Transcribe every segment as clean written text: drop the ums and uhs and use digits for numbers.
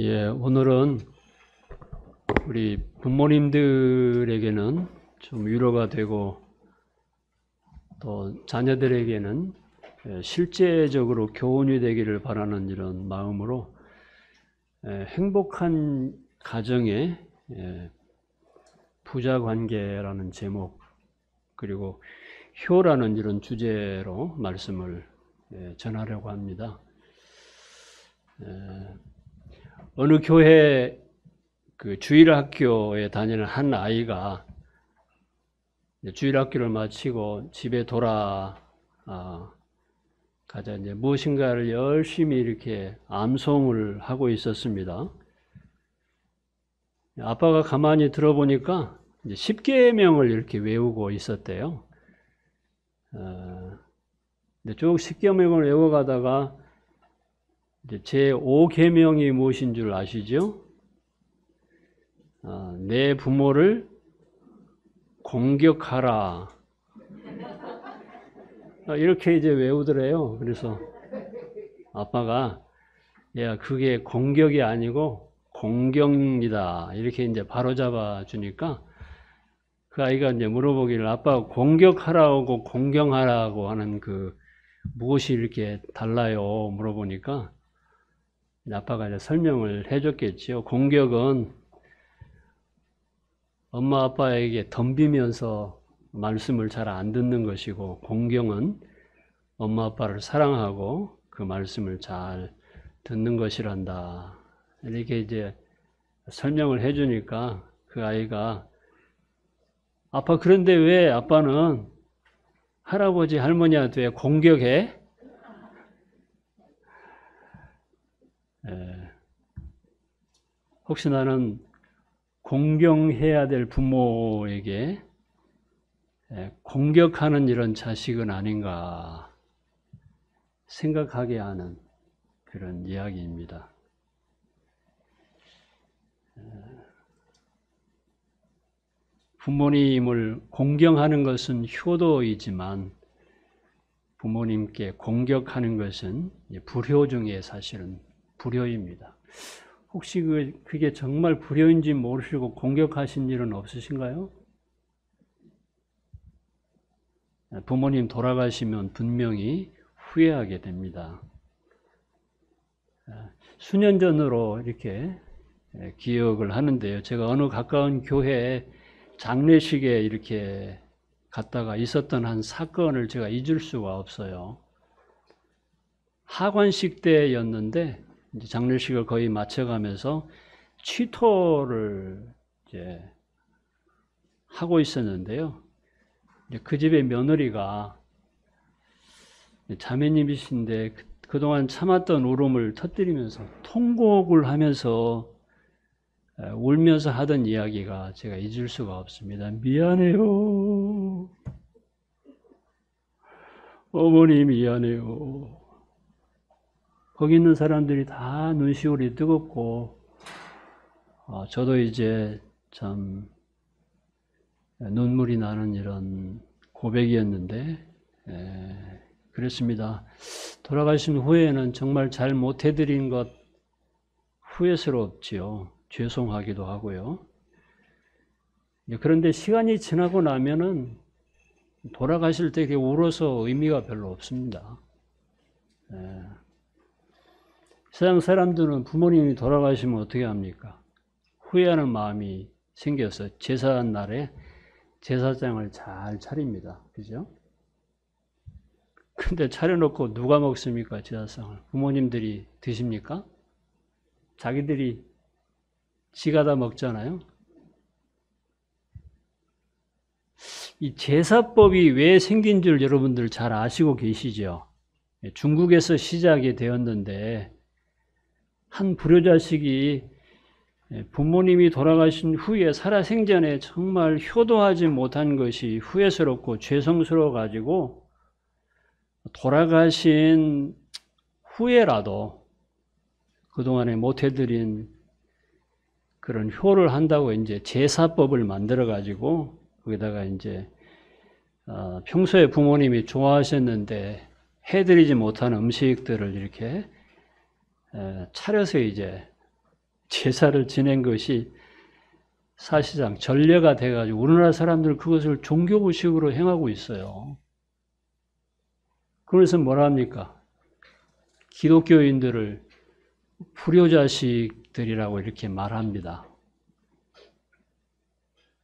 오늘은 우리 부모님들에게는 좀 위로가 되고 또 자녀들에게는 실제적으로 교훈이 되기를 바라는 이런 마음으로 행복한 가정의 부자 관계라는 제목 그리고 효라는 이런 주제로 말씀을 전하려고 합니다. 어느 교회 그 주일학교에 다니는 한 아이가 주일학교를 마치고 집에 가자 이제 무엇인가를 열심히 이렇게 암송을 하고 있었습니다. 아빠가 가만히 들어보니까 이제 10계명을 이렇게 외우고 있었대요. 쭉 10계명을 외워가다가 이제 제 5계명이 무엇인 줄 아시죠? 내 부모를 공격하라. 이렇게 이제 외우더래요. 그래서 아빠가 야, 그게 공격이 아니고 공경이다. 이렇게 이제 바로잡아 주니까 그 아이가 이제 물어보기를 아빠 공격하라고 공경하라고 하는 그 무엇이 이렇게 달라요? 물어보니까 아빠가 이제 설명을 해줬겠지요. 공격은 엄마 아빠에게 덤비면서 말씀을 잘 안 듣는 것이고, 공경은 엄마 아빠를 사랑하고 그 말씀을 잘 듣는 것이란다. 이렇게 이제 설명을 해주니까 그 아이가 아빠 그런데 왜 아빠는 할아버지 할머니한테 왜 공격해? 혹시 나는 공경해야 될 부모에게 공격하는 이런 자식은 아닌가 생각하게 하는 그런 이야기입니다. 부모님을 공경하는 것은 효도이지만 부모님께 공격하는 것은 불효 중에 사실은 불효입니다. 혹시 그게 정말 불효인지 모르시고 공격하신 일은 없으신가요? 부모님 돌아가시면 분명히 후회하게 됩니다. 수년 전으로 이렇게 기억을 하는데요. 제가 어느 가까운 교회에 장례식에 이렇게 갔다가 있었던 한 사건을 제가 잊을 수가 없어요. 하관식 때였는데 이제 장례식을 거의 마쳐가면서 취토를 이제 하고 있었는데요. 그 집의 며느리가 자매님이신데 그동안 참았던 울음을 터뜨리면서 통곡을 하면서 울면서 하던 이야기가 제가 잊을 수가 없습니다. 미안해요. 어머니 미안해요. 거기 있는 사람들이 다 눈시울이 뜨겁고 저도 이제 참 눈물이 나는 이런 고백이었는데 그렇습니다. 돌아가신 후에는 정말 잘 못해드린 것 후회스럽지요. 죄송하기도 하고요. 그런데 시간이 지나고 나면은 돌아가실 때 울어서 의미가 별로 없습니다. 세상 사람들은 부모님이 돌아가시면 어떻게 합니까? 후회하는 마음이 생겨서 제사한 날에 제사장을 잘 차립니다. 그죠? 근데 차려놓고 누가 먹습니까? 제사상을. 부모님들이 드십니까? 자기들이 지가 다 먹잖아요. 이 제사법이 왜 생긴 줄 여러분들 잘 아시고 계시죠? 중국에서 시작이 되었는데 한 불효자식이 부모님이 돌아가신 후에 살아생전에 정말 효도하지 못한 것이 후회스럽고 죄송스러워 가지고 돌아가신 후에라도 그동안에 못해드린 그런 효를 한다고 이제 제사법을 만들어 가지고 거기다가 이제 평소에 부모님이 좋아하셨는데 해드리지 못한 음식들을 이렇게 차려서 이제 제사를 지낸 것이 사실상 전례가 돼가지고 우리나라 사람들은 그것을 종교의식으로 행하고 있어요. 그래서 뭐라 합니까? 기독교인들을 불효자식들이라고 이렇게 말합니다.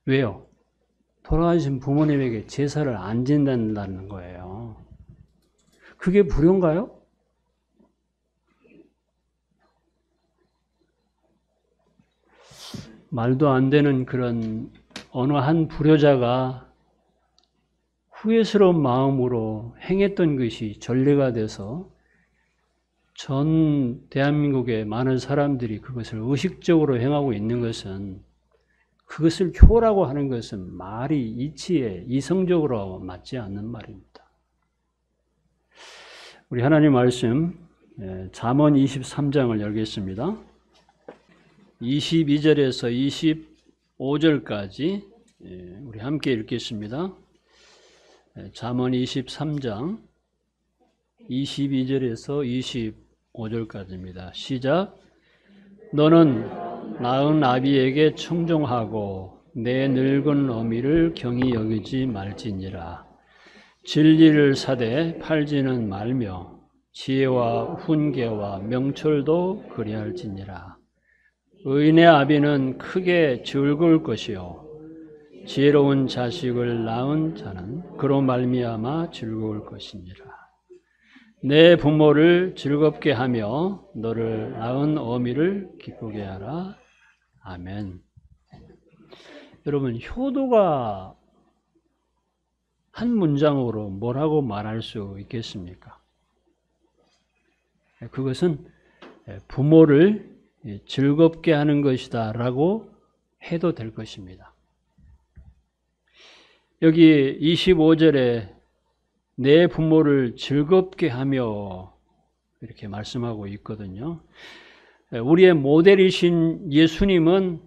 왜요? 돌아가신 부모님에게 제사를 안 지낸다는 거예요. 그게 불효인가요? 말도 안 되는 그런 어느 한 불효자가 후회스러운 마음으로 행했던 것이 전례가 돼서 전 대한민국의 많은 사람들이 그것을 의식적으로 행하고 있는 것은, 그것을 효라고 하는 것은 말이 이치에 이성적으로 맞지 않는 말입니다. 우리 하나님 말씀 잠언 23장을 열겠습니다. 22절에서 25절까지 우리 함께 읽겠습니다. 잠언 23장 22절에서 25절까지입니다. 시작. 너는 낳은 아비에게 청종하고 내 늙은 어미를 경히 여기지 말지니라. 진리를 사되 팔지는 말며 지혜와 훈계와 명철도 그리할지니라. 의인의 아비는 크게 즐거울 것이요 지혜로운 자식을 낳은 자는 그로 말미암아 즐거울 것이니라. 내 부모를 즐겁게 하며 너를 낳은 어미를 기쁘게 하라. 아멘. 여러분, 효도가 한 문장으로 뭐라고 말할 수 있겠습니까? 그것은 부모를 즐겁게 하는 것이다 라고 해도 될 것입니다. 여기 25절에 내 부모를 즐겁게 하며 이렇게 말씀하고 있거든요. 우리의 모델이신 예수님은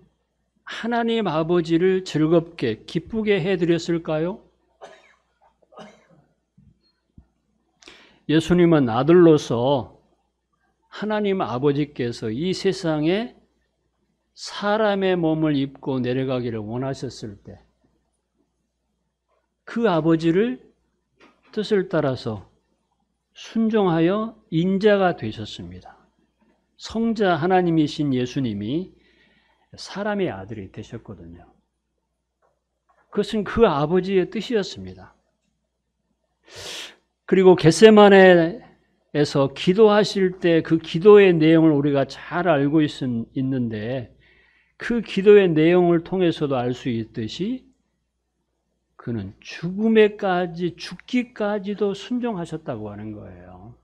하나님 아버지를 즐겁게 기쁘게 해드렸을까요? 예수님은 아들로서 하나님 아버지께서 이 세상에 사람의 몸을 입고 내려가기를 원하셨을 때 그 아버지를 뜻을 따라서 순종하여 인자가 되셨습니다. 성자 하나님이신 예수님이 사람의 아들이 되셨거든요. 그것은 그 아버지의 뜻이었습니다. 그리고 겟세마네에서 기도하실 때 그 기도의 내용을 우리가 잘 알고 있는데 그 기도의 내용을 통해서도 알 수 있듯이 그는 죽기까지도 순종하셨다고 하는 거예요.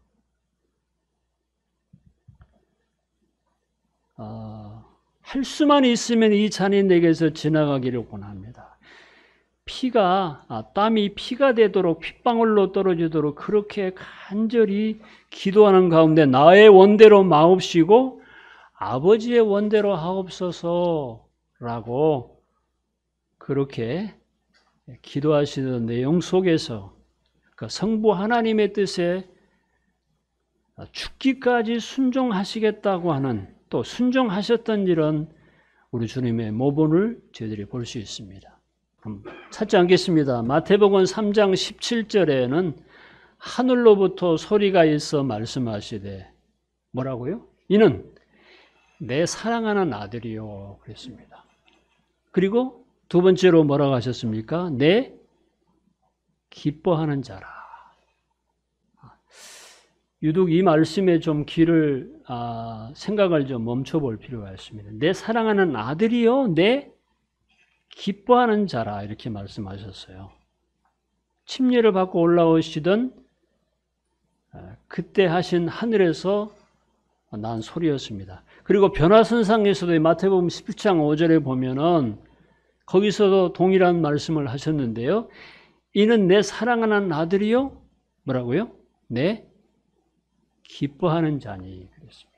할 수만 있으면 이 잔이 내게서 지나가기를 원합니다. 땀이 피가 되도록 핏방울로 떨어지도록 그렇게 간절히 기도하는 가운데 나의 원대로 마옵시고 아버지의 원대로 하옵소서라고 그렇게 기도하시는 내용 속에서 그 성부 하나님의 뜻에 죽기까지 순종하시겠다고 하는, 또 순종하셨던 일은 우리 주님의 모본을 저희들이 볼 수 있습니다. 찾지 않겠습니다. 마태복음 3장 17절에는 하늘로부터 소리가 있어 말씀하시되 뭐라고요? 이는 내 사랑하는 아들이요 그랬습니다. 그리고 두 번째로 뭐라고 하셨습니까? 내 기뻐하는 자라. 유독 이 말씀에 좀 생각을 좀 멈춰볼 필요가 있습니다. 내 사랑하는 아들이요 내 기뻐하는 자라 이렇게 말씀하셨어요. 침례를 받고 올라오시던 그때 하신 하늘에서 난 소리였습니다. 그리고 변화선상에서도 마태복음 17장 5절에 보면은 거기서도 동일한 말씀을 하셨는데요. 이는 내 사랑하는 아들이요 뭐라고요? 내 기뻐하는 자니 그랬습니다.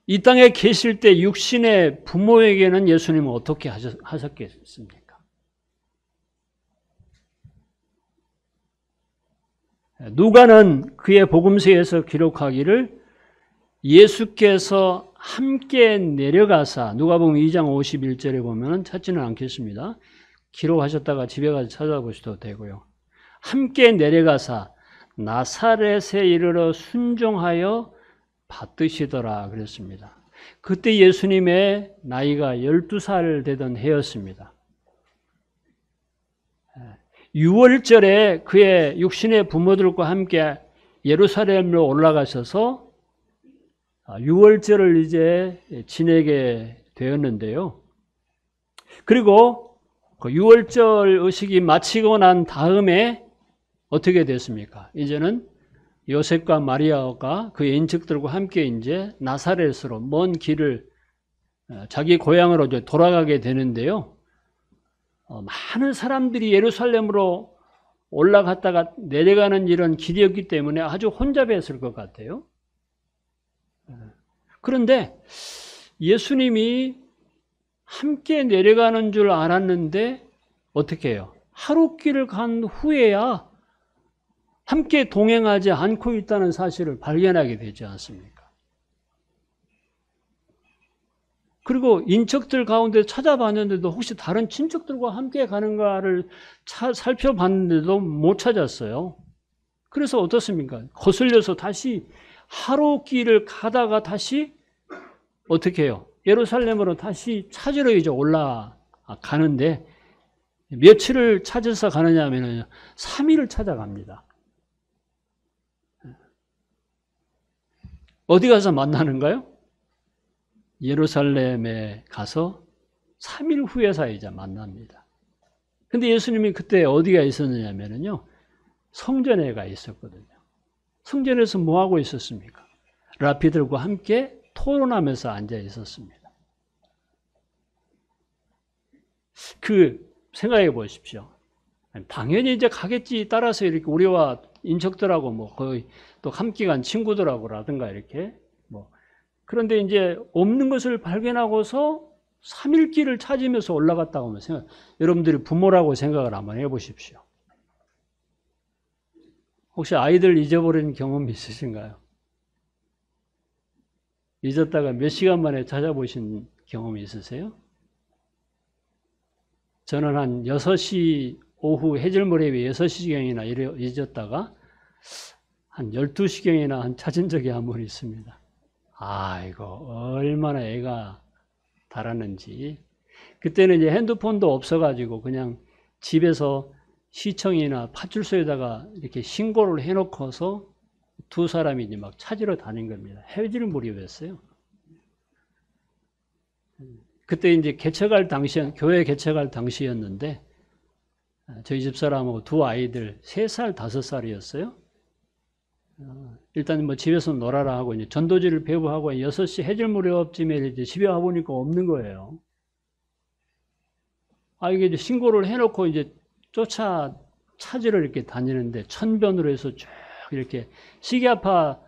이 땅에 계실 때 육신의 부모에게는 예수님은 어떻게 하셨겠습니까? 누가는 그의 복음서에서 기록하기를 예수께서 함께 내려가사, 누가복음 2장 51절에 보면 찾지는 않겠습니다. 기록하셨다가 집에 가서 찾아보셔도 되고요. 함께 내려가사 나사렛에 이르러 순종하여 받드시더라 그랬습니다. 그때 예수님의 나이가 12살 되던 해였습니다. 6월절에 그의 육신의 부모들과 함께 예루살렘으로 올라가셔서 6월절을 이제 지내게 되었는데요. 그리고 그 6월절 의식이 마치고 난 다음에 어떻게 됐습니까? 이제는 요셉과 마리아가 그의 인척들과 함께 이제 나사렛으로 먼 길을 자기 고향으로 이제 돌아가게 되는데요. 많은 사람들이 예루살렘으로 올라갔다가 내려가는 이런 길이었기 때문에 아주 혼잡했을 것 같아요. 그런데 예수님이 함께 내려가는 줄 알았는데 어떻게 해요? 하루 길을 간 후에야 함께 동행하지 않고 있다는 사실을 발견하게 되지 않습니까? 그리고 인척들 가운데 찾아봤는데도 혹시 다른 친척들과 함께 가는가를 살펴봤는데도 못 찾았어요. 그래서 어떻습니까? 거슬려서 다시 하루 길을 가다가 다시 어떻게 해요? 예루살렘으로 다시 찾으러 이제 올라가는데 며칠을 찾아서 가느냐 하면 3일을 찾아갑니다. 어디 가서 만나는가요? 예루살렘에 가서 3일 후에서 이제 만납니다. 근데 예수님이 그때 어디가 있었느냐면요. 성전에 가 있었거든요. 성전에서 뭐 하고 있었습니까? 랍비들과 함께 토론하면서 앉아 있었습니다. 생각해 보십시오. 당연히 이제 가겠지 따라서 이렇게 우리와 인척들하고 뭐 거의 또 함께 간 친구들하고라든가 이렇게 뭐 그런데 이제 없는 것을 발견하고서 3일 길을 찾으면서 올라갔다고 하면 여러분들이 부모라고 생각을 한번 해 보십시오. 혹시 아이들 잊어버린 경험이 있으신가요? 잊었다가 몇 시간 만에 찾아보신 경험이 있으세요? 저는 한 6시 오후 해질무렵에 6시경이나 잊었다가 한 12시경이나 찾은 적이 한 번 있습니다. 아이고 얼마나 애가 달았는지. 그때는 이제 핸드폰도 없어가지고 그냥 집에서 시청이나 파출소에다가 이렇게 신고를 해놓고서 두 사람이 이제 막 찾으러 다닌 겁니다. 해질무렵이었어요. 그때 이제 교회 개척할 당시였는데 저희 집사람하고 두 아이들 3살, 5살이었어요. 일단 뭐 집에서 놀아라 하고 이제 전도지를 배부하고 6시 해질 무렵쯤에 이제 집에 와보니까 없는 거예요. 이게 이제 신고를 해놓고 이제 찾으러 이렇게 다니는데 천변으로 해서 쭉 이렇게 시계아파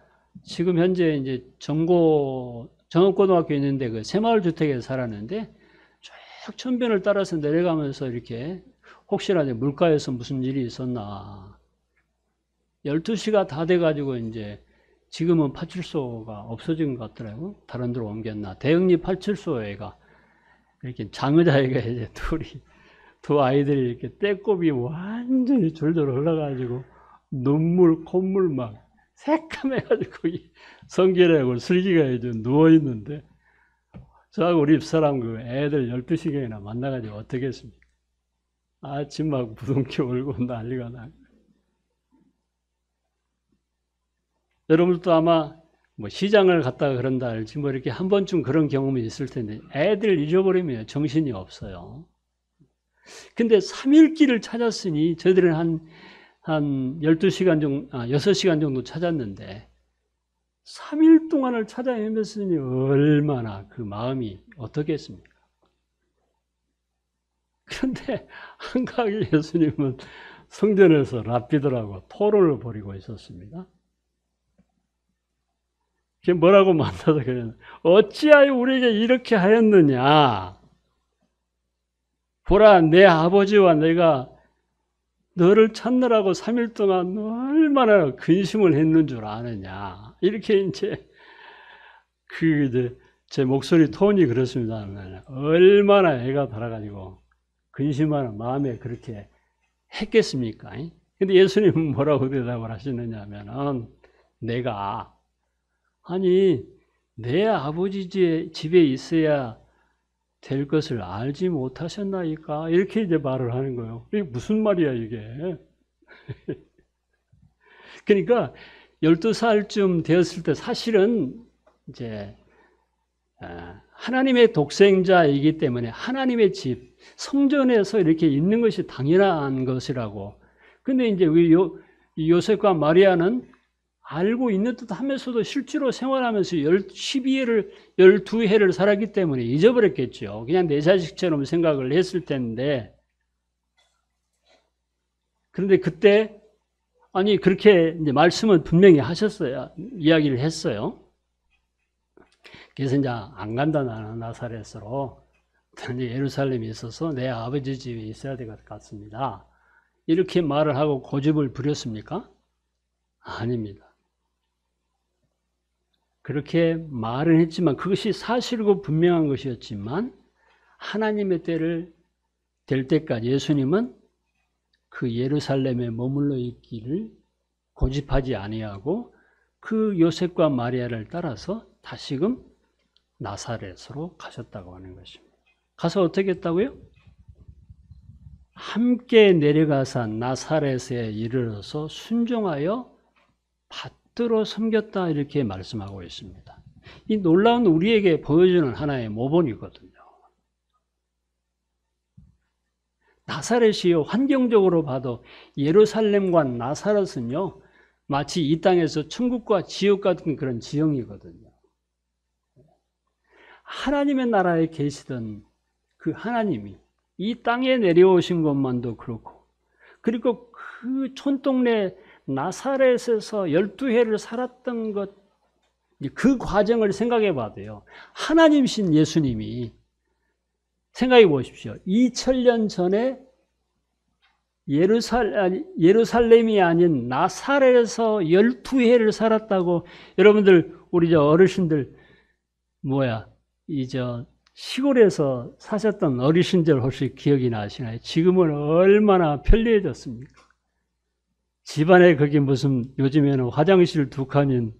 지금 현재 이제 정읍고등학교 있는데 그 새마을 주택에서 살았는데 쭉 천변을 따라서 내려가면서 이렇게 혹시나 물가에서 무슨 일이 있었나. 12시가 다 돼가지고 이제 지금은 파출소가 없어진 것 같더라고요. 다른 데로 옮겼나. 대흥리 파출소에가 이렇게 장의자애가 이제 두 아이들이 이렇게 떼꼽이 완전히 졸졸 흘러가지고 눈물, 콧물 막 새까매가지고 성결하고 슬기가 이제 누워있는데 저하고 우리 집사람 그 애들 12시경이나 만나가지고 어떻게 했습니까? 아침 막 부둥켜 울고 난리가 나고. 여러분들도 아마 뭐 시장을 갔다가 그런다 할지 뭐 이렇게 한 번쯤 그런 경험이 있을 텐데 애들 잊어버리면 정신이 없어요. 근데 3일 길을 찾았으니 저희들은 한 12시간 정도, 6시간 정도 찾았는데 3일 동안을 찾아 헤맸으니 얼마나 그 마음이 어떻겠습니까? 그런데 한가하게 예수님은 성전에서 랍비들하고 토론을 벌이고 있었습니다. 그게 뭐라고 만나서 그랬냐? 어찌하여 우리에게 이렇게 하였느냐? 보라, 내 아버지와 내가 너를 찾느라고 3일 동안 얼마나 근심을 했는 줄 아느냐? 이렇게 이제 이제 제 목소리 톤이 그렇습니다. 얼마나 애가 달아가지고 근심하는 마음에 그렇게 했겠습니까? 근데 예수님은 뭐라고 대답을 하시느냐 하면은, 내가, 아니, 내 아버지 집에 있어야 될 것을 알지 못하셨나이까? 이렇게 이제 말을 하는 거예요. 이게 무슨 말이야, 이게? 그러니까 12살쯤 되었을 때 사실은 이제 하나님의 독생자이기 때문에 하나님의 집, 성전에서 이렇게 있는 것이 당연한 것이라고. 근데 이제 요셉과 마리아는 알고 있는 듯 하면서도 실제로 생활하면서 12해를 살았기 때문에 잊어버렸겠죠. 그냥 내 자식처럼 생각을 했을 텐데. 그런데 그때, 아니, 그렇게 이제 말씀은 분명히 하셨어요. 이야기를 했어요. 그래서 이제 안 간다, 나는 나사렛으로. 이제 예루살렘에 있어서 내 아버지 집에 있어야 될 것 같습니다. 이렇게 말을 하고 고집을 부렸습니까? 아닙니다. 그렇게 말은 했지만 그것이 사실이고 분명한 것이었지만 하나님의 때를 될 때까지 예수님은 그 예루살렘에 머물러 있기를 고집하지 아니하고 그 요셉과 마리아를 따라서 다시금 나사렛으로 가셨다고 하는 것입니다. 가서 어떻게 했다고요? 함께 내려가서 나사렛에 이르러서 순종하여 받들어 섬겼다, 이렇게 말씀하고 있습니다. 이 놀라운 우리에게 보여주는 하나의 모본이거든요. 나사렛이요, 환경적으로 봐도 예루살렘과 나사렛은요, 마치 이 땅에서 천국과 지옥 같은 그런 지형이거든요. 하나님의 나라에 계시던 그 하나님이 이 땅에 내려오신 것만도 그렇고, 그리고 그 촌동네 나사렛에서 12해를 살았던 것, 그 과정을 생각해 봐도요, 하나님이신 예수님이, 생각해 보십시오. 2000년 전에 예루살렘이 아닌 나사렛에서 12해를 살았다고. 여러분들, 우리 어르신들, 시골에서 사셨던 어르신들 혹시 기억이 나시나요? 지금은 얼마나 편리해졌습니까? 집안에 거기 무슨, 요즘에는 화장실 2칸인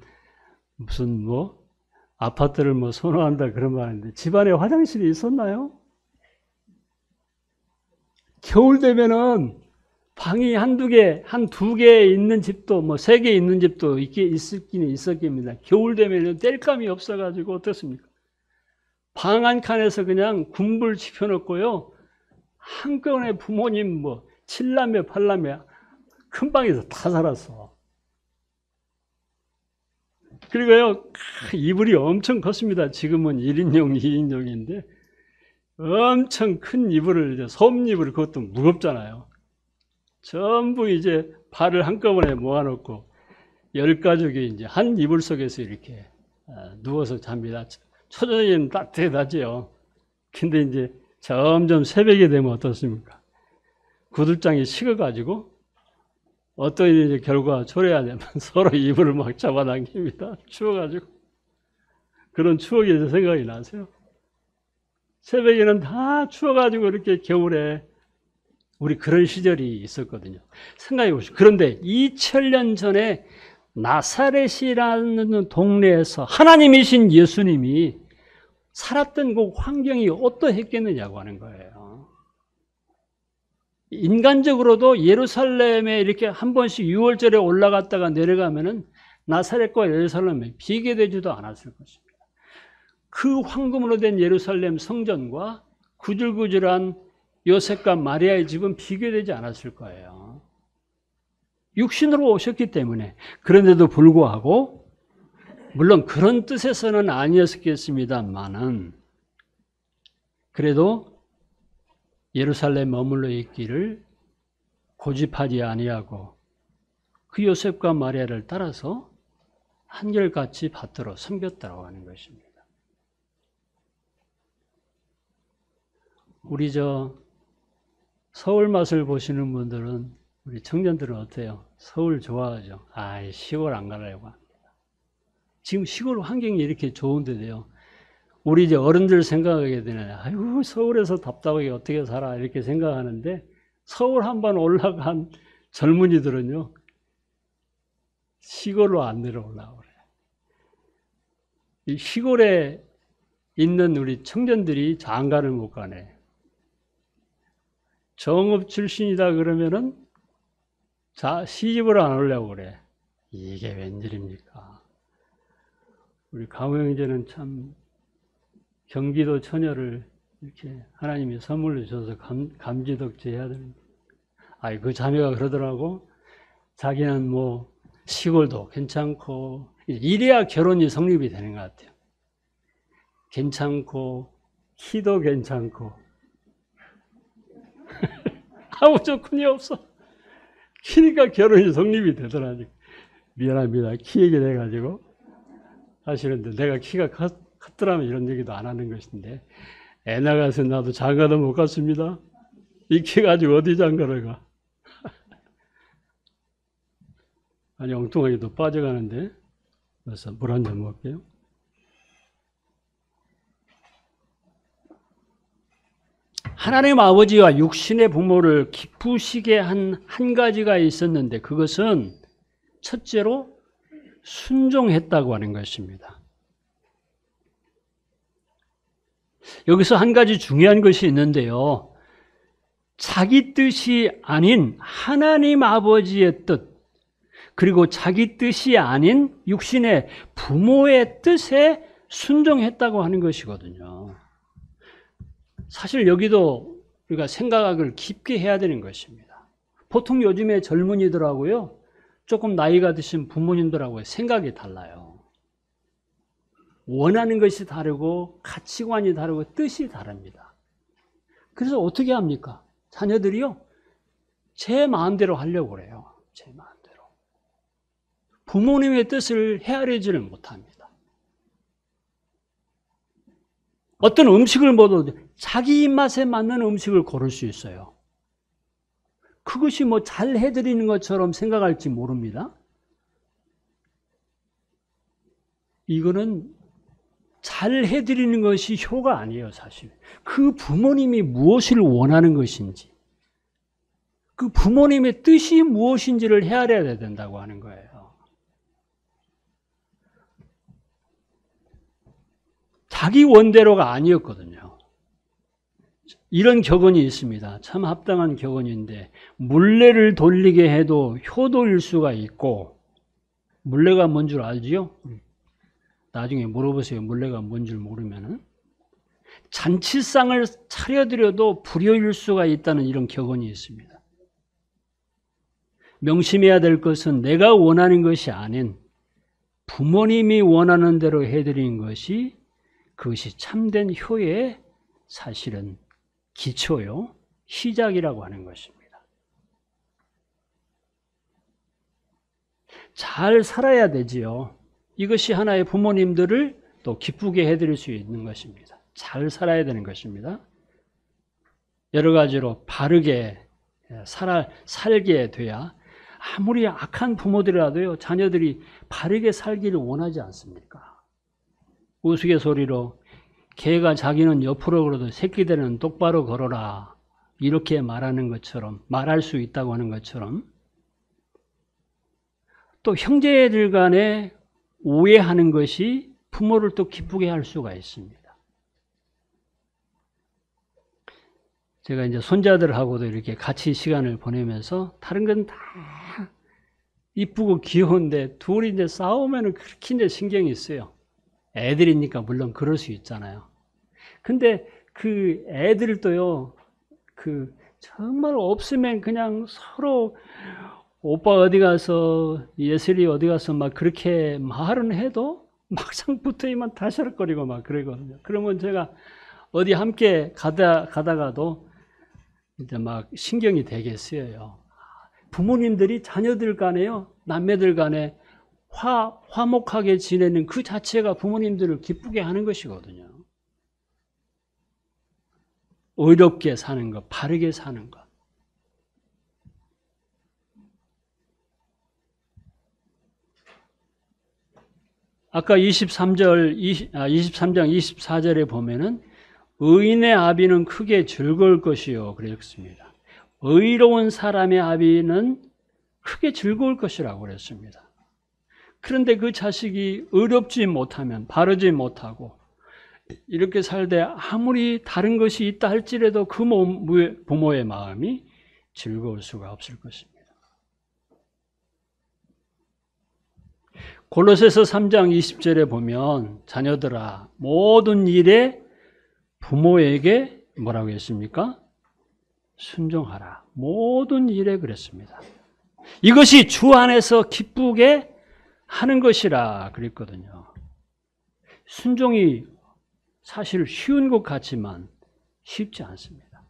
무슨 아파트를 선호한다 그런 말인데, 집안에 화장실이 있었나요? 겨울 되면은 방이 한두 개 있는 집도 3개 있는 집도 있었긴 있었겠습니다. 겨울 되면은 땔감이 없어가지고 어떻습니까? 방 한 칸에서 그냥 군불 지펴놓고요, 한꺼번에 부모님 7남매 8남매 큰 방에서 다 살았어. 그리고요, 이불이 엄청 컸습니다. 지금은 1인용 2인용인데 엄청 큰 이불을, 솜이불, 그것도 무겁잖아요. 전부 이제 발을 한꺼번에 모아놓고 10가족이 이제 한 이불 속에서 이렇게 누워서 잡니다. 초저녁에는 따뜻하죠. 근데 이제 점점 새벽이 되면 어떻습니까? 구들장이 식어가지고 어떤 이제 결과가 초래해야 되면 서로 이불을 막 잡아당깁니다. 추워가지고. 그런 추억이 생각이 나세요? 새벽에는 다 추워가지고 이렇게 겨울에, 우리 그런 시절이 있었거든요. 생각해 보시죠. 그런데 2000년 전에 나사렛이라는 동네에서 하나님이신 예수님이 살았던 그 환경이 어떠했겠느냐고 하는 거예요. 인간적으로도 예루살렘에 이렇게 한 번씩 6월절에 올라갔다가 내려가면은 나사렛과 예루살렘에 비교되지도 않았을 것입니다. 그 황금으로 된 예루살렘 성전과 구질구질한 요셉과 마리아의 집은 비교되지 않았을 거예요. 육신으로 오셨기 때문에. 그런데도 불구하고, 물론 그런 뜻에서는 아니었겠습니다만은, 그래도 예루살렘에 머물러 있기를 고집하지 아니하고 그 요셉과 마리아를 따라서 한결같이 받들어 섬겼다고 하는 것입니다. 우리 서울 맛을 보시는 분들은, 우리 청년들은 어때요? 서울 좋아하죠? 시골 안 가려고 합니다. 지금 시골 환경이 이렇게 좋은데도요. 우리 이제 어른들 생각하게 되네. 아이고, 서울에서 답답하게 어떻게 살아. 이렇게 생각하는데, 서울 한번 올라간 젊은이들은요, 시골로 안 내려오려고 그래요. 이 시골에 있는 우리 청년들이 장가를 못 가네. 정읍 출신이다 그러면은, 시집을 안 오려고 그래. 이게 웬일입니까? 우리 강호 형제는 참, 경기도 처녀를 이렇게 하나님이 선물로 주셔서 감지덕지 해야 됩니다. 그 자매가 그러더라고. 자기는 뭐 시골도 괜찮고 이래야 결혼이 성립이 되는 것 같아요. 괜찮고 키도 괜찮고 아무 조건이 없어. 키니까 결혼이 성립이 되더라니까. 미안합니다. 키 얘기를 해가지고 하시는데 내가 키가 컸더라면 이런 얘기도 안 하는 것인데 애 나가서 나도 장가도 못 갔습니다. 이 키 가지고 어디 장가를 가. 아니 엉뚱하게도 빠져가는데 그래서 물 한 잔 먹을게요. 하나님 아버지와 육신의 부모를 기쁘시게 한 가지가 있었는데 그것은 첫째로 순종했다고 하는 것입니다. 여기서 한 가지 중요한 것이 있는데요. 자기 뜻이 아닌 하나님 아버지의 뜻, 그리고 자기 뜻이 아닌 육신의 부모의 뜻에 순종했다고 하는 것이거든요. 사실 여기도 우리가 생각을 깊게 해야 되는 것입니다. 보통 요즘에 젊은이들하고요, 조금 나이가 드신 부모님들하고 생각이 달라요. 원하는 것이 다르고 가치관이 다르고 뜻이 다릅니다. 그래서 어떻게 합니까? 자녀들이요, 제 마음대로 하려고 그래요. 제 마음대로. 부모님의 뜻을 헤아리지를 못합니다. 어떤 음식을 먹어도 자기 입맛에 맞는 음식을 고를 수 있어요. 그것이 뭐 잘 해드리는 것처럼 생각할지 모릅니다. 이거는 잘 해드리는 것이 효가 아니에요, 사실. 그 부모님이 무엇을 원하는 것인지, 그 부모님의 뜻이 무엇인지를 헤아려야 된다고 하는 거예요. 자기 원대로가 아니었거든요. 이런 격언이 있습니다. 참 합당한 격언인데, 물레를 돌리게 해도 효도일 수가 있고, 물레가 뭔 줄 알지요? 나중에 물어보세요. 물레가 뭔 줄 모르면은. 잔치상을 차려드려도 불효일 수가 있다는 이런 격언이 있습니다. 명심해야 될 것은 내가 원하는 것이 아닌 부모님이 원하는 대로 해드리는 것이 그것이 참된 효의 사실은 기초요, 시작이라고 하는 것입니다. 잘 살아야 되지요. 이것이 하나의 부모님들을 또 기쁘게 해드릴 수 있는 것입니다. 잘 살아야 되는 것입니다. 여러 가지로 바르게 살게 돼야 아무리 악한 부모들이라도요, 자녀들이 바르게 살기를 원하지 않습니까? 우스갯소리로 개가 자기는 옆으로 걸어도 새끼들은 똑바로 걸어라, 이렇게 말하는 것처럼, 말할 수 있다고 하는 것처럼, 또 형제들 간에 오해하는 것이 부모를 또 기쁘게 할 수가 있습니다. 제가 이제 손자들하고도 이렇게 같이 시간을 보내면서 다른 건 다 이쁘고 귀여운데 둘이 이제 싸우면은 그렇게 이제 신경이 쓰여요. 애들이니까 물론 그럴 수 있잖아요. 근데 그 애들도요, 정말 없으면 그냥 서로 오빠 어디 가서, 예슬이 어디 가서 막 그렇게 말은 해도 막상 붙어있으면 다시락거리고 막 그러거든요. 그러면 제가 어디 함께 가다가도 이제 막 신경이 되게 쓰여요. 부모님들이 자녀들 간에요, 남매들 간에 화목하게 지내는 그 자체가 부모님들을 기쁘게 하는 것이거든요. 의롭게 사는 것, 바르게 사는 것. 아까 23장 24절에 보면은 의인의 아비는 크게 즐거울 것이요 그랬습니다. 의로운 사람의 아비는 크게 즐거울 것이라고 그랬습니다. 그런데 그 자식이 의롭지 못하면, 바르지 못하고 이렇게 살되 아무리 다른 것이 있다 할지라도 그 부모의 마음이 즐거울 수가 없을 것입니다. 골로새서 3장 20절에 보면 자녀들아 모든 일에 부모에게 뭐라고 했습니까? 순종하라. 모든 일에 그랬습니다. 이것이 주 안에서 기쁘게 하는 것이라 그랬거든요. 순종이 사실 쉬운 것 같지만 쉽지 않습니다.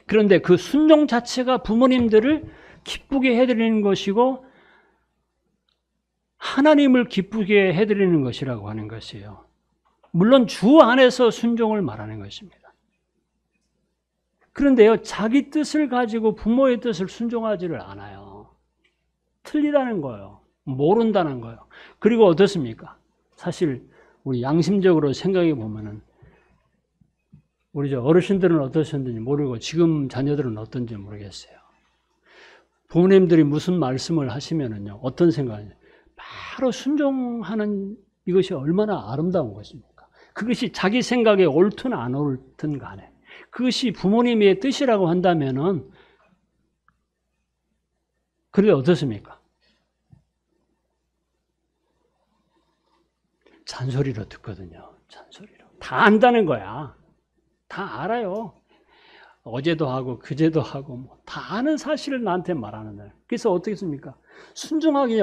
그런데 그 순종 자체가 부모님들을 기쁘게 해드리는 것이고 하나님을 기쁘게 해드리는 것이라고 하는 것이에요. 물론 주 안에서 순종을 말하는 것입니다. 그런데요, 자기 뜻을 가지고 부모의 뜻을 순종하지를 않아요. 틀리다는 거예요. 모른다는 거예요. 그리고 어떻습니까? 사실 우리 양심적으로 생각해 보면은 우리 어르신들은 어떠셨는지 모르고 지금 자녀들은 어떤지 모르겠어요. 부모님들이 무슨 말씀을 하시면은요, 어떤 생각이냐? 바로 순종하는 이것이 얼마나 아름다운 것입니까? 그것이 자기 생각에 옳든 안 옳든 간에 그것이 부모님의 뜻이라고 한다면은 그래 어떻습니까? 잔소리로 듣거든요. 잔소리로. 다 안다는 거야. 다 알아요. 어제도 하고 그제도 하고 다 아는 사실을 나한테 말하는 거예요. 그래서 어떻게 했습니까? 순종하기 위해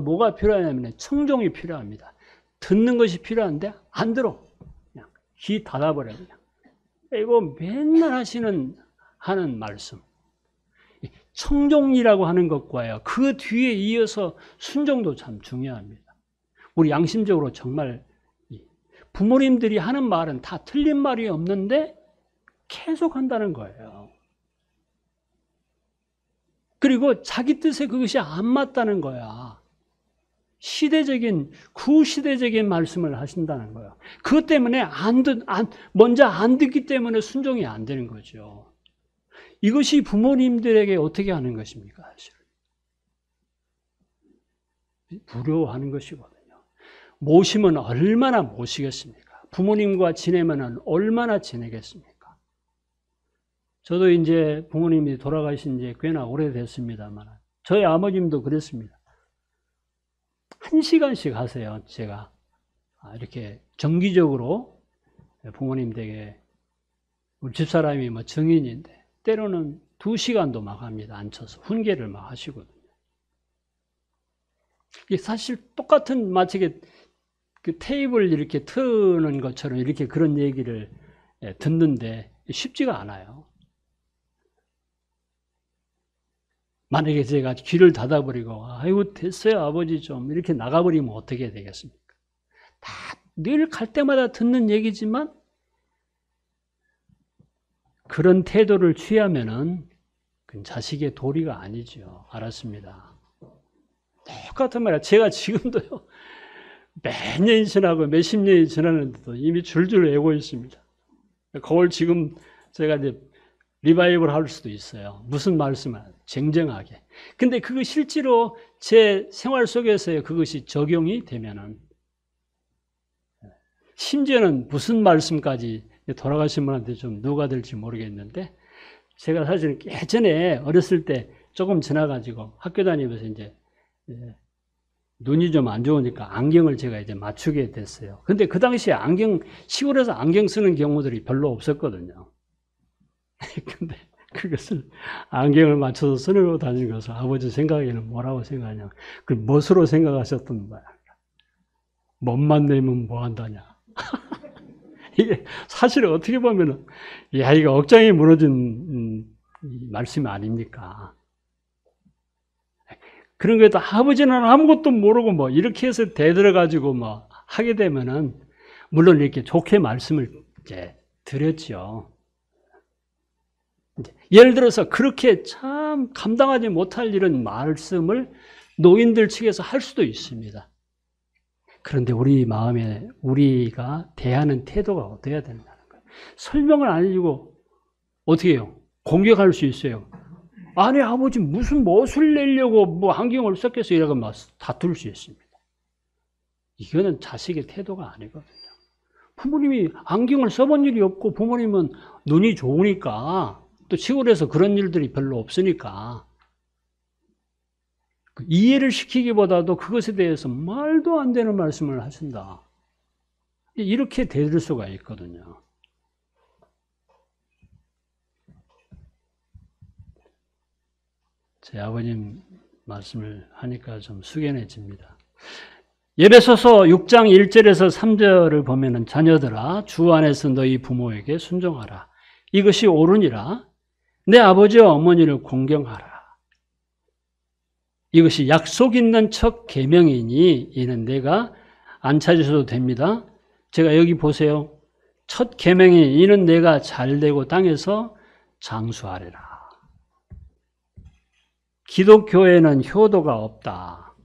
뭐가 필요하냐면 청종이 필요합니다. 듣는 것이 필요한데 안 들어. 그냥 귀 닫아버려 그냥. 이거 맨날 하는 말씀. 청종이라고 하는 것과요. 그 뒤에 이어서 순종도 참 중요합니다. 우리 양심적으로 정말 부모님들이 하는 말은 다 틀린 말이 없는데 계속 한다는 거예요. 그리고 자기 뜻에 그것이 안 맞다는 거야. 구시대적인 말씀을 하신다는 거예요. 그것 때문에 먼저 안 듣기 때문에 순종이 안 되는 거죠. 이것이 부모님들에게 어떻게 하는 것입니까? 사실 두려워하는 것이거든요. 모시면 얼마나 모시겠습니까? 부모님과 지내면 얼마나 지내겠습니까? 저도 이제 부모님이 돌아가신 지 꽤나 오래됐습니다만 저희 아버님도 그랬습니다. 1시간씩 하세요. 제가 이렇게 정기적으로 부모님 댁에 우리 집사람이 정인인데 때로는 2시간도 막 합니다. 앉혀서 훈계를 막 하시거든요. 이게 사실 똑같은 마치 그 테이블 이렇게 트는 것처럼 이렇게 그런 얘기를 듣는데 쉽지가 않아요. 만약에 제가 귀를 닫아버리고 아이고 됐어요 아버지 좀 이렇게 나가버리면 어떻게 되겠습니까? 다 늘 갈 때마다 듣는 얘기지만 그런 태도를 취하면은 그건 자식의 도리가 아니죠. 알았습니다. 똑같은 말이야. 제가 지금도요 몇 년이 지나고 몇십 년이 지났는데도 이미 줄줄 외고 있습니다. 그걸 지금 제가 이제 리바이벌 할 수도 있어요. 무슨 말씀을 쟁쟁하게. 근데 그거 실제로 제 생활 속에서 그것이 적용이 되면은 심지어는 무슨 말씀까지 돌아가신 분한테 좀 누가 될지 모르겠는데 제가 사실 예전에 어렸을 때 조금 지나가지고 학교 다니면서 이제 눈이 좀 안 좋으니까 안경을 제가 이제 맞추게 됐어요. 근데 그 당시에 시골에서 안경 쓰는 경우들이 별로 없었거든요. 근데 그것을 안경을 맞춰서 쓰려고 다니는 것을 아버지 생각에는 뭐라고 생각하냐. 그 멋으로 생각하셨던 거야. 멋만 내면 뭐 한다냐. 이게 사실 어떻게 보면은, 야, 이거 억장이 무너진 말씀이 아닙니까? 그런 거에도 아버지는 아무것도 모르고 뭐 이렇게 해서 대들어가지고 뭐 하게 되면은, 물론 이렇게 좋게 말씀을 이제 드렸죠. 예를 들어서 그렇게 참 감당하지 못할 이런 말씀을 노인들 측에서 할 수도 있습니다. 그런데 우리 마음에 우리가 대하는 태도가 어때야 된다는 거예요. 설명을 안 해주고 어떻게 해요? 공격할 수 있어요. 아니 아버지 무슨 멋을 내려고 뭐 안경을 썼겠어 이러고 막 다툴 수 있습니다. 이거는 자식의 태도가 아니거든요. 부모님이 안경을 써본 일이 없고 부모님은 눈이 좋으니까 또 시골에서 그런 일들이 별로 없으니까 이해를 시키기보다도 그것에 대해서 말도 안 되는 말씀을 하신다. 이렇게 될 수가 있거든요. 제 아버님 말씀을 하니까 좀 숙연해집니다. 에베소서 6장 1절에서 3절을 보면은 자녀들아 주 안에서 너희 부모에게 순종하라. 이것이 옳으니라. 내 아버지와 어머니를 공경하라. 이것이 약속 있는 첫 계명이니 이는 내가 안 찾으셔도 됩니다. 제가 여기 보세요. 첫 계명이 이는 내가 잘되고 땅에서 장수하리라. 기독교에는 효도가 없다.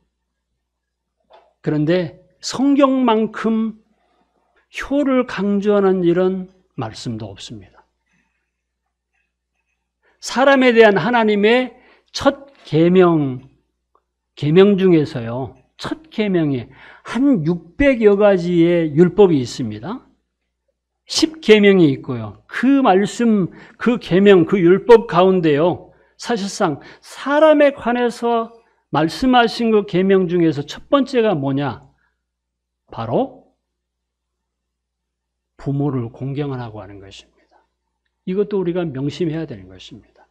그런데 성경만큼 효를 강조하는 이런 말씀도 없습니다. 사람에 대한 하나님의 첫 계명 중에서요. 첫 계명에 한 600여 가지의 율법이 있습니다. 10계명이 있고요. 그 말씀, 그 계명, 그 율법 가운데요. 사실상 사람에 관해서 말씀하신 그 계명 중에서 첫 번째가 뭐냐? 바로 부모를 공경하라고 하는 것입니다. 이것도 우리가 명심해야 되는 것입니다.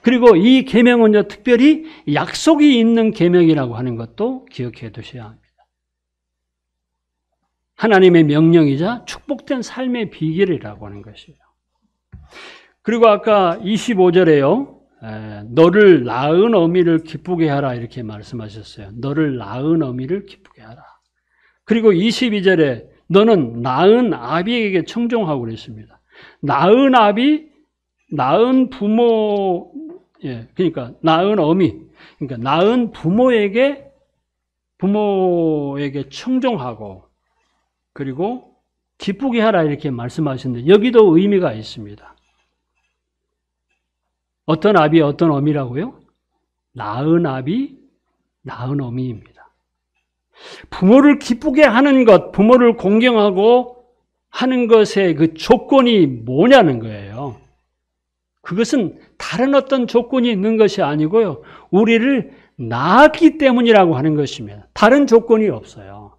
그리고 이 계명은 특별히 약속이 있는 계명이라고 하는 것도 기억해 두셔야 합니다. 하나님의 명령이자 축복된 삶의 비결이라고 하는 것이에요. 그리고 아까 25절에요. 너를 낳은 어미를 기쁘게 하라 이렇게 말씀하셨어요. 너를 낳은 어미를 기쁘게 하라. 그리고 22절에 너는 낳은 아비에게 청종하고 그랬습니다. 낳은 아비, 낳은 부모, 그러니까 낳은 어미, 그러니까 낳은 부모에게 청종하고 그리고 기쁘게 하라 이렇게 말씀하셨는데 여기도 의미가 있습니다. 어떤 아비, 어떤 어미라고요? 낳은 아비, 낳은 어미입니다. 부모를 기쁘게 하는 것, 부모를 공경하고 하는 것의 그 조건이 뭐냐는 거예요. 그것은 다른 어떤 조건이 있는 것이 아니고요. 우리를 낳았기 때문이라고 하는 것입니다. 다른 조건이 없어요.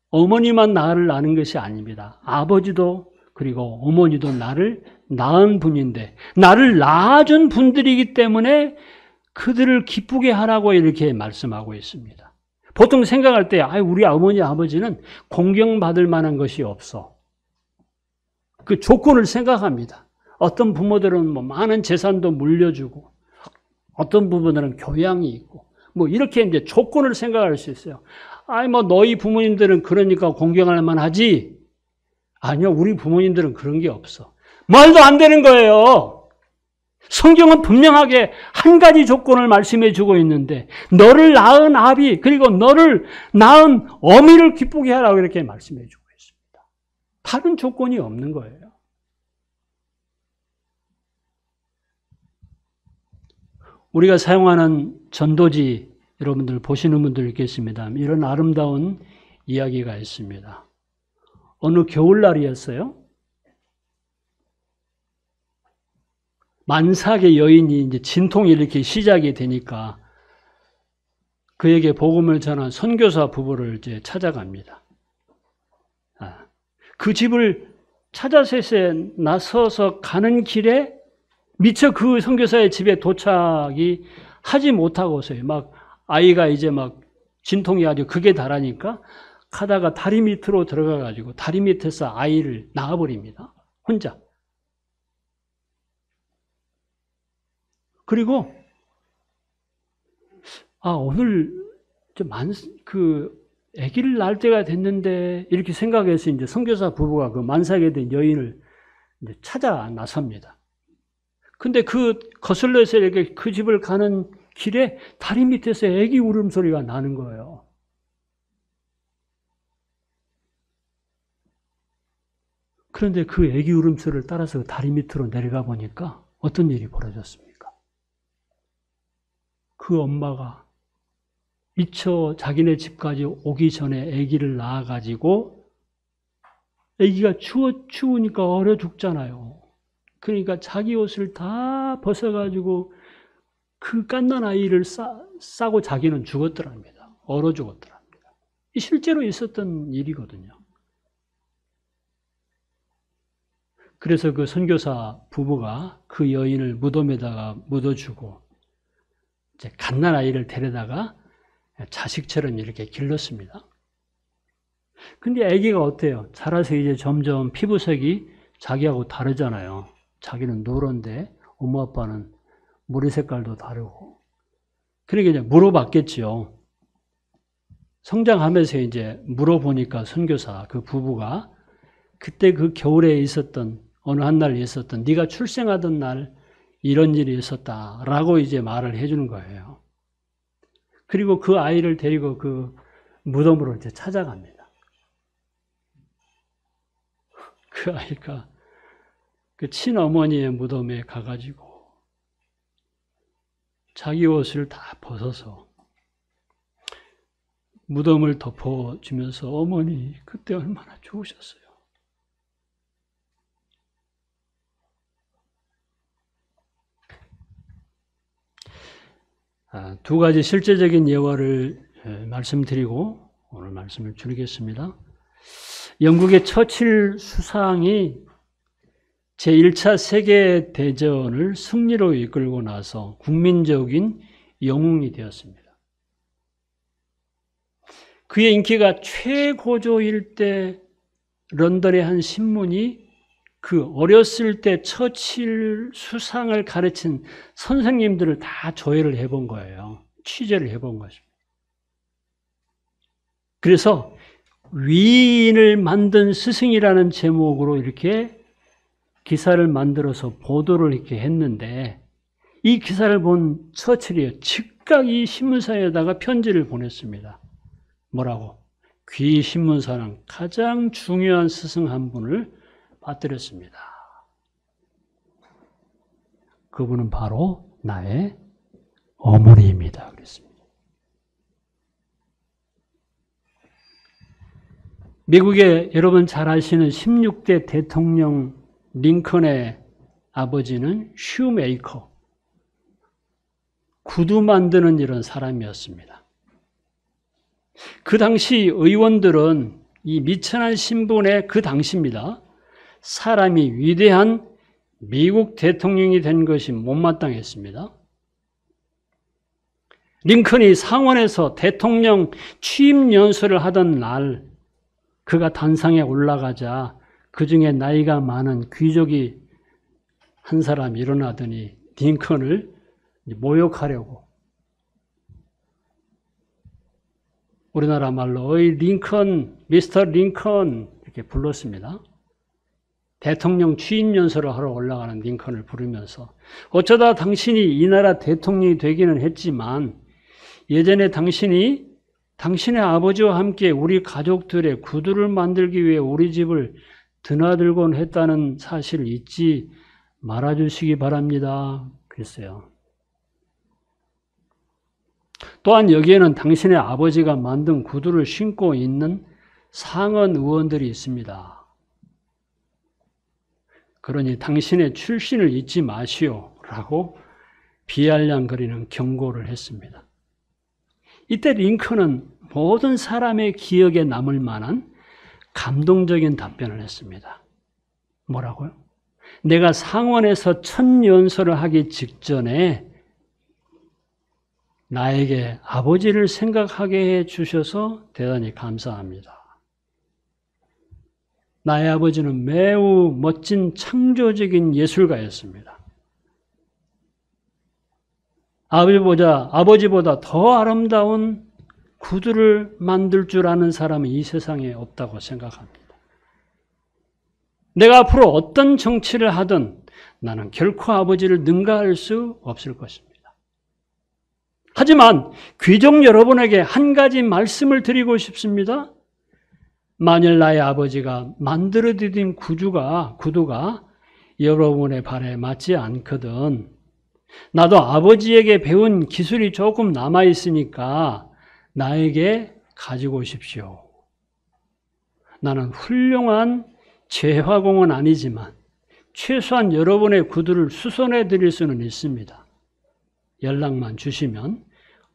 어머니만 나를 낳는 것이 아닙니다. 아버지도 그리고 어머니도 나를 낳은 분인데 나를 낳아준 분들이기 때문에 그들을 기쁘게 하라고 이렇게 말씀하고 있습니다. 보통 생각할 때 우리 어머니 아버지는 공경받을 만한 것이 없어. 그 조건을 생각합니다. 어떤 부모들은 뭐 많은 재산도 물려주고 어떤 부모들은 교양이 있고 뭐 이렇게 이제 조건을 생각할 수 있어요. 뭐 너희 부모님들은 그러니까 공경할 만하지. 아니요, 우리 부모님들은 그런 게 없어. 말도 안 되는 거예요. 성경은 분명하게 한 가지 조건을 말씀해 주고 있는데 너를 낳은 아비 그리고 너를 낳은 어미를 기쁘게 하라고 이렇게 말씀해 주고 있습니다. 다른 조건이 없는 거예요. 우리가 사용하는 전도지 여러분들 보시는 분들 있겠습니다. 이런 아름다운 이야기가 있습니다. 어느 겨울날이었어요. 만삭의 여인이 이제 진통이 이렇게 시작이 되니까 그에게 복음을 전한 선교사 부부를 이제 찾아갑니다. 그 집을 찾아서 나서서 가는 길에 미처 그 선교사의 집에 도착이 하지 못하고서요. 막 아이가 이제 막 진통이 아주 극에 달하니까 가다가 다리 밑으로 들어가가지고 다리 밑에서 아이를 낳아버립니다. 혼자. 그리고 오늘 좀 아기를 낳을 때가 됐는데 이렇게 생각해서 이제 선교사 부부가 그 만삭에 된 여인을 이제 찾아 나섭니다. 근데 그 거슬러서 이렇게 그 집을 가는 길에 다리 밑에서 애기 울음소리가 나는 거예요. 그런데 그 애기 울음소리를 따라서 다리 밑으로 내려가 보니까 어떤 일이 벌어졌습니까? 그 엄마가 미처 자기네 집까지 오기 전에 아기를 낳아가지고 아기가 추우니까 얼어 죽잖아요. 그러니까 자기 옷을 다 벗어가지고 그 갓난 아이를 싸고 자기는 죽었더랍니다. 얼어 죽었더랍니다. 실제로 있었던 일이거든요. 그래서 그 선교사 부부가 그 여인을 무덤에다가 묻어주고 이제 갓난 아이를 데려다가 자식처럼 이렇게 길렀습니다. 근데 아기가 어때요? 자라서 이제 점점 피부색이 자기하고 다르잖아요. 자기는 노란데 엄마 아빠는 머리 색깔도 다르고. 그러니까 이제 물어봤겠지요. 성장하면서 이제 물어보니까 선교사 그 부부가 그때 그 겨울에 있었던 어느 한 날 있었던 네가 출생하던 날 이런 일이 있었다라고 이제 말을 해주는 거예요. 그리고 그 아이를 데리고 그 무덤으로 이제 찾아갑니다. 그 아이가 그 친어머니의 무덤에 가가지고 자기 옷을 다 벗어서 무덤을 덮어주면서 어머니 그때 얼마나 좋으셨어요. 두 가지 실제적인 예화를 말씀드리고 오늘 말씀을 줄이겠습니다. 영국의 처칠 수상이 제1차 세계대전을 승리로 이끌고 나서 국민적인 영웅이 되었습니다. 그의 인기가 최고조일 때 런던의 한 신문이 그 어렸을 때 처칠 수상을 가르친 선생님들을 다 조회를 해본 거예요. 취재를 해본 것입니다. 그래서 위인을 만든 스승이라는 제목으로 이렇게 기사를 만들어서 보도를 이렇게 했는데 이 기사를 본 처칠이 즉각 이 신문사에다가 편지를 보냈습니다. 뭐라고? 귀 신문사는 가장 중요한 스승 한 분을 빠뜨렸습니다. 그분은 바로 나의 어머니입니다. 그랬습니다. 미국의 여러분 잘 아시는 16대 대통령 링컨의 아버지는 슈메이커, 구두 만드는 이런 사람이었습니다. 그 당시 의원들은 이 미천한 신분의 그 당시입니다. 사람이 위대한 미국 대통령이 된 것이 못마땅했습니다. 링컨이 상원에서 대통령 취임 연설을 하던 날 그가 단상에 올라가자 그 중에 나이가 많은 귀족이 한 사람 일어나더니 링컨을 모욕하려고 우리나라 말로 어이 링컨, 미스터 링컨 이렇게 불렀습니다. 대통령 취임 연설을 하러 올라가는 링컨을 부르면서 어쩌다 당신이 이 나라 대통령이 되기는 했지만 예전에 당신이 당신의 아버지와 함께 우리 가족들의 구두를 만들기 위해 우리 집을 드나들곤 했다는 사실을 잊지 말아주시기 바랍니다. 그랬어요. 또한 여기에는 당신의 아버지가 만든 구두를 신고 있는 상원 의원들이 있습니다. 그러니 당신의 출신을 잊지 마시오 라고 비아냥거리는 경고를 했습니다. 이때 링컨은 모든 사람의 기억에 남을 만한 감동적인 답변을 했습니다. 뭐라고요? 내가 상원에서 첫 연설을 하기 직전에 나에게 아버지를 생각하게 해 주셔서 대단히 감사합니다. 나의 아버지는 매우 멋진 창조적인 예술가였습니다. 아버지보다 더 아름다운 구두를 만들 줄 아는 사람은 이 세상에 없다고 생각합니다. 내가 앞으로 어떤 정치를 하든 나는 결코 아버지를 능가할 수 없을 것입니다. 하지만 귀족 여러분에게 한 가지 말씀을 드리고 싶습니다. 만일 나의 아버지가 만들어드린 구두가 여러분의 발에 맞지 않거든, 나도 아버지에게 배운 기술이 조금 남아있으니까 나에게 가지고 오십시오. 나는 훌륭한 재화공은 아니지만 최소한 여러분의 구두를 수선해 드릴 수는 있습니다. 연락만 주시면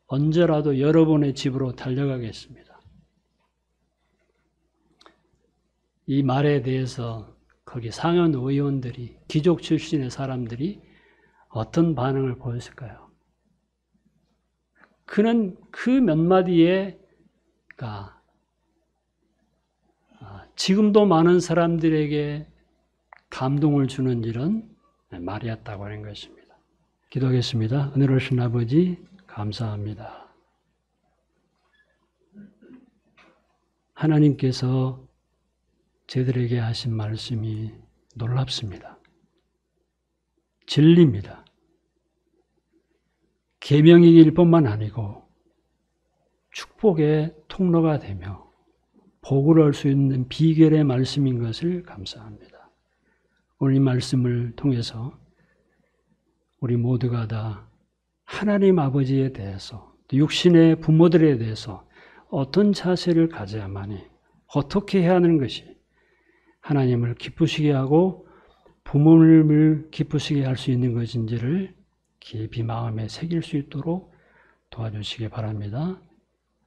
언제라도 여러분의 집으로 달려가겠습니다. 이 말에 대해서 거기 상원 의원들이, 귀족 출신의 사람들이 어떤 반응을 보였을까요? 그는 그 몇 마디에 지금도 많은 사람들에게 감동을 주는 이런 말이었다고 하는 것입니다. 기도하겠습니다. 은혜로우신 아버지, 감사합니다. 하나님께서 저희들에게 하신 말씀이 놀랍습니다. 진리입니다. 계명이길 뿐만 아니고 축복의 통로가 되며 복을 얻을 수 있는 비결의 말씀인 것을 감사합니다. 오늘 이 말씀을 통해서 우리 모두가 다 하나님 아버지에 대해서, 또 육신의 부모들에 대해서 어떤 자세를 가져야만이, 어떻게 해야 하는 것이 하나님을 기쁘시게 하고 부모님을 기쁘시게 할 수 있는 것인지를 깊이 마음에 새길 수 있도록 도와주시기 바랍니다.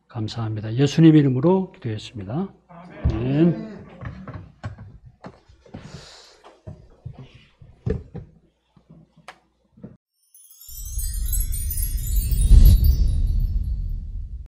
감사합니다. 예수님 이름으로 기도했습니다. 아멘.